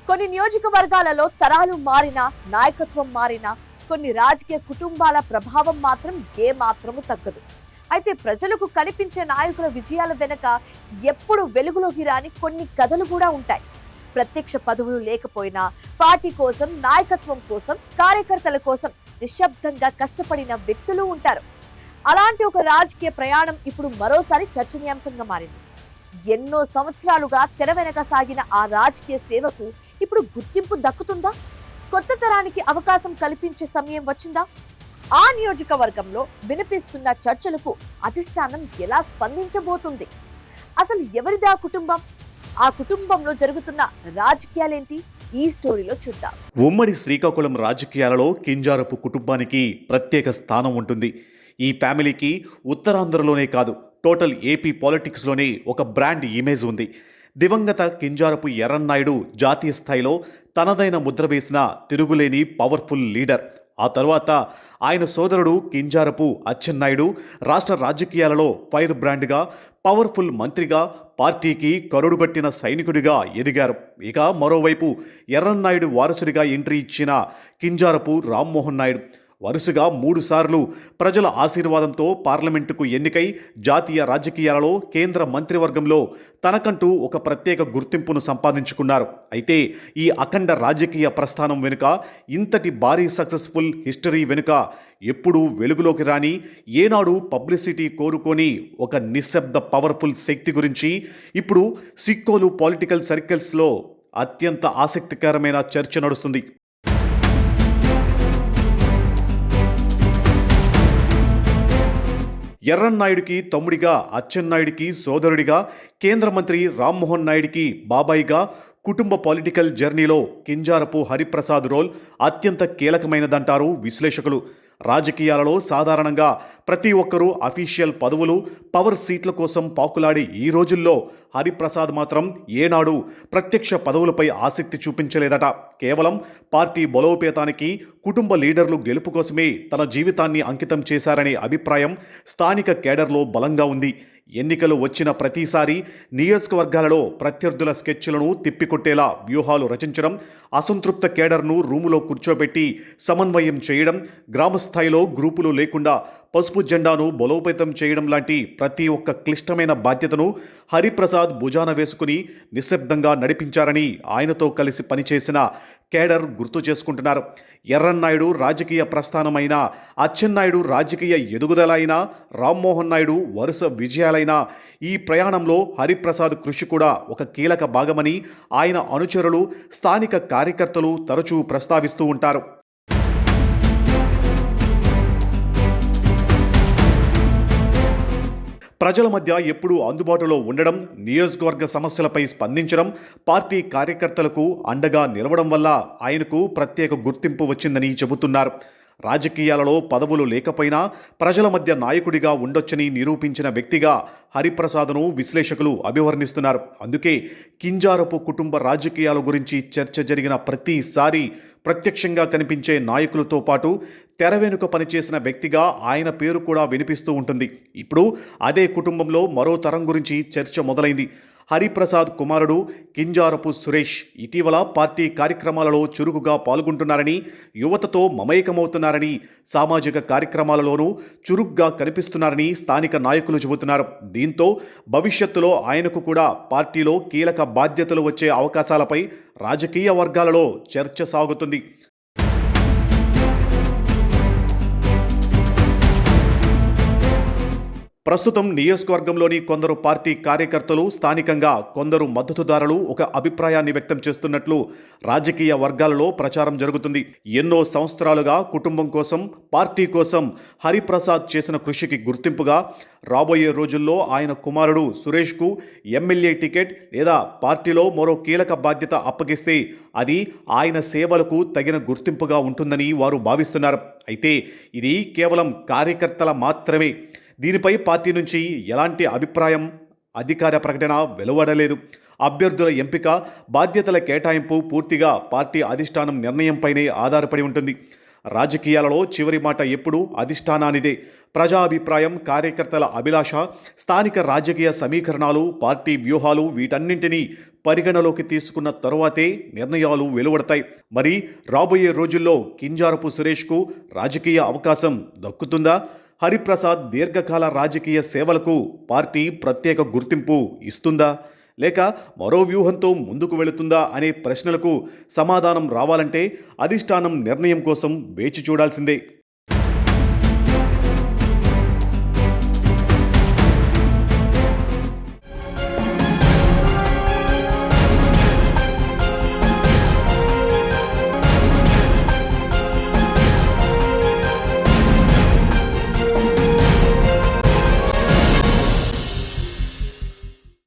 కొన్ని నియోజకవర్గాలలో తరాలు మారినా, నాయకత్వం మారినా కొన్ని రాజకీయ కుటుంబాల ప్రభావం మాత్రం ఏ మాత్రము తగ్గదు. అయితే ప్రజలకు కనిపించే నాయకుల విజయాల వెనుక ఎప్పుడు వెలుగులోకి రాని కొన్ని కథలు కూడా ఉంటాయి. ప్రత్యక్ష పదవులు లేకపోయినా పార్టీ కోసం, నాయకత్వం కోసం, కార్యకర్తల కోసం నిశ్శబ్దంగా కష్టపడిన వ్యక్తులు ఉంటారు. అలాంటి ఒక రాజకీయ ప్రయాణం ఇప్పుడు మరోసారి చర్చనీయాంశంగా మారింది. ఎన్నో సంవత్సరాలుగా తెర వెనక సాగిన ఆ రాజకీయ సేవకు ఇప్పుడు గుర్తింపు దక్కుతుందా? కొత్త తరానికి అవకాశం కల్పించే సమయం వచ్చిందా? ఆ నియోజకవర్గంలో వినిపిస్తున్న చర్చలకు అధిష్టానం ఎలా స్పందించబోతుంది? అసలు ఎవరిదా కుటుంబం? ఆ కుటుంబంలో జరుగుతున్న రాజకీయాలేంటి? ఈ స్టోరీలో చూద్దాం. ఉమ్మడి శ్రీకాకుళం రాజకీయాలలో కింజారపు కుటుంబానికి ప్రత్యేక స్థానం ఉంటుంది. ఈ ఫ్యామిలీకి ఉత్తరాంధ్రలోనే కాదు, టోటల్ ఏపీ పాలిటిక్స్లోనే ఒక బ్రాండ్ ఇమేజ్ ఉంది. దివంగత కింజారపు ఎర్రన్నాయుడు జాతీయ స్థాయిలో తనదైన ముద్ర వేసిన తిరుగులేని పవర్ఫుల్ లీడర్. ఆ తర్వాత ఆయన సోదరుడు కింజారపు అచ్చెన్నాయుడు రాష్ట్ర రాజకీయాలలో ఫైర్ బ్రాండ్గా, పవర్ఫుల్ మంత్రిగా, పార్టీకి కరుడుగట్టిన సైనికుడిగా ఎదిగారు. ఇక మరోవైపు ఎర్రన్నాయుడు వారసుడిగా ఎంట్రీ ఇచ్చిన కింజారపు రామ్మోహన్ నాయుడు వరుసగా 3 సార్లు ప్రజల ఆశీర్వాదంతో పార్లమెంటుకు ఎన్నికై జాతీయ రాజకీయాలలో కేంద్ర మంత్రివర్గంలో తనకంటూ ఒక ప్రత్యేక గుర్తింపును సంపాదించుకున్నారు. అయితే ఈ అఖండ రాజకీయ ప్రస్థానం వెనుక, ఇంతటి భారీ సక్సెస్ఫుల్ హిస్టరీ వెనుక ఎప్పుడూ వెలుగులోకి రాని, ఏనాడు పబ్లిసిటీ కోరుకొని ఒక నిశ్శబ్ద పవర్ఫుల్ శక్తి గురించి ఇప్పుడు సిక్కోలు పొలిటికల్ సర్కిల్స్లో అత్యంత ఆసక్తికరమైన చర్చ నడుస్తుంది. ఎర్రన్నాయుడికి తమ్ముడిగా, అచ్చెన్నాయుడికి సోదరుడిగా, కేంద్ర మంత్రి రామ్మోహన్ నాయుడికి బాబాయిగా కుటుంబ పొలిటికల్ జర్నీలో కింజారపు హరిప్రసాద్ రోల్ అత్యంత కీలకమైనదంటారు విశ్లేషకులు. రాజకీయాలలో సాధారణంగా ప్రతి ఒక్కరూ అఫీషియల్ పదవులు, పవర్ సీట్ల కోసం పాకులాడి ఈ రోజుల్లో హరిప్రసాద్ మాత్రం ఏనాడు ప్రత్యక్ష పదవులపై ఆసక్తి చూపించలేదట. కేవలం పార్టీ బలోపేతానికి, కుటుంబ లీడర్లు గెలుపు కోసమే తన జీవితాన్ని అంకితం చేశారనే అభిప్రాయం స్థానిక కేడర్లో బలంగా ఉంది. ఎన్నికలు వచ్చిన ప్రతిసారి నియోజకవర్గాలలో ప్రత్యర్థుల స్కెచ్లను తిప్పికొట్టేలా వ్యూహాలు రచించడం, అసంతృప్త కేడర్ను రూములో కూర్చోబెట్టి సమన్వయం చేయడం, గ్రామస్థాయిలో గ్రూపులు లేకుండా పసుపు జెండాను బలోపేతం చేయడం లాంటి ప్రతి ఒక్క క్లిష్టమైన బాధ్యతను హరిప్రసాద్ భుజాన వేసుకుని నిశ్శబ్దంగా నడిపించారని ఆయనతో కలిసి పనిచేసిన కేడర్ గుర్తు చేసుకుంటున్నారు. ఎర్రన్నాయుడు రాజకీయ ప్రస్థానమైనా, అచ్చెన్నాయుడు రాజకీయ ఎదుగుదల అయినా, రామ్మోహన్ నాయుడు వరుస విజయాలైనా ఈ ప్రయాణంలో హరిప్రసాద్ కృషి కూడా ఒక కీలక భాగమని ఆయన అనుచరులు, స్థానిక కార్యకర్తలు తరచూ ప్రస్తావిస్తూ ఉంటారు. ప్రజల మధ్య ఎప్పుడూ అందుబాటులో ఉండడం, నియోజకవర్గ సమస్యలపై స్పందించడం, పార్టీ కార్యకర్తలకు అండగా నిలవడం వల్ల ఆయనకు ప్రత్యేక గుర్తింపు వచ్చిందని చెబుతున్నారు. రాజకీయాలలో పదవులు లేకపోయినా ప్రజల మధ్య నాయకుడిగా ఉండొచ్చని నిరూపించిన వ్యక్తిగా హరిప్రసాద్ను విశ్లేషకులు అభివర్ణిస్తున్నారు. అందుకే కింజారపు కుటుంబ రాజకీయాల గురించి చర్చ జరిగిన ప్రతిసారి ప్రత్యక్షంగా కనిపించే నాయకులతో పాటు తెర వెనుక పనిచేసిన వ్యక్తిగా ఆయన పేరు కూడా వినిపిస్తూ ఉంటుంది. ఇప్పుడు అదే కుటుంబంలో మరో తరం గురించి చర్చ మొదలైంది. హరిప్రసాద్ కుమారుడు కింజారపు సురేష్ ఇటీవల పార్టీ కార్యక్రమాలలో చురుకుగా పాల్గొంటున్నారని, యువతతో మమేకమవుతున్నారని, సామాజిక కార్యక్రమాలలోనూ చురుగ్గా కనిపిస్తున్నారని స్థానిక నాయకులు చెబుతున్నారు. దీంతో భవిష్యత్తులో ఆయనకు కూడా పార్టీలో కీలక బాధ్యతలు వచ్చే అవకాశాలపై రాజకీయ వర్గాలలో చర్చ సాగుతుంది. ప్రస్తుతం నియోజకవర్గంలోని కొందరు పార్టీ కార్యకర్తలు, స్థానికంగా కొందరు మద్దతుదారులు ఒక అభిప్రాయాన్ని వ్యక్తం చేస్తున్నట్లు రాజకీయ వర్గాలలో ప్రచారం జరుగుతుంది. ఎన్నో సంవత్సరాలుగా కుటుంబం కోసం, పార్టీ కోసం హరిప్రసాద్ చేసిన కృషికి గుర్తింపుగా రాబోయే రోజుల్లో ఆయన కుమారుడు సురేష్కు ఎమ్మెల్యే టికెట్ లేదా పార్టీలో మరో కీలక బాధ్యత అప్పగిస్తే అది ఆయన సేవలకు తగిన గుర్తింపుగా ఉంటుందని వారు భావిస్తున్నారు. అయితే ఇది కేవలం కార్యకర్తల మాత్రమే. దీనిపై పార్టీ నుంచి ఎలాంటి అభిప్రాయం, అధికార ప్రకటన వెలువడలేదు. అభ్యర్థుల ఎంపిక, బాధ్యతల కేటాయింపు పూర్తిగా పార్టీ అధిష్టానం నిర్ణయంపైనే ఆధారపడి ఉంటుంది. రాజకీయాలలో చివరి మాట ఎప్పుడూ అధిష్టానానిదే. ప్రజాభిప్రాయం, కార్యకర్తల అభిలాష, స్థానిక రాజకీయ సమీకరణాలు, పార్టీ వ్యూహాలు వీటన్నింటినీ పరిగణలోకి తీసుకున్న తరువాతే నిర్ణయాలు వెలువడతాయి. మరి రాబోయే రోజుల్లో కింజారపు సురేష్కు రాజకీయ అవకాశం దక్కుతుందా? హరిప్రసాద్ దీర్ఘకాల రాజకీయ సేవలకు పార్టీ ప్రత్యేక గుర్తింపు ఇస్తుందా? లేక మరో వ్యూహంతో ముందుకు వెళుతుందా అనే ప్రశ్నలకు సమాధానం రావాలంటే అధిష్టానం నిర్ణయం కోసం వేచి చూడాల్సిందే.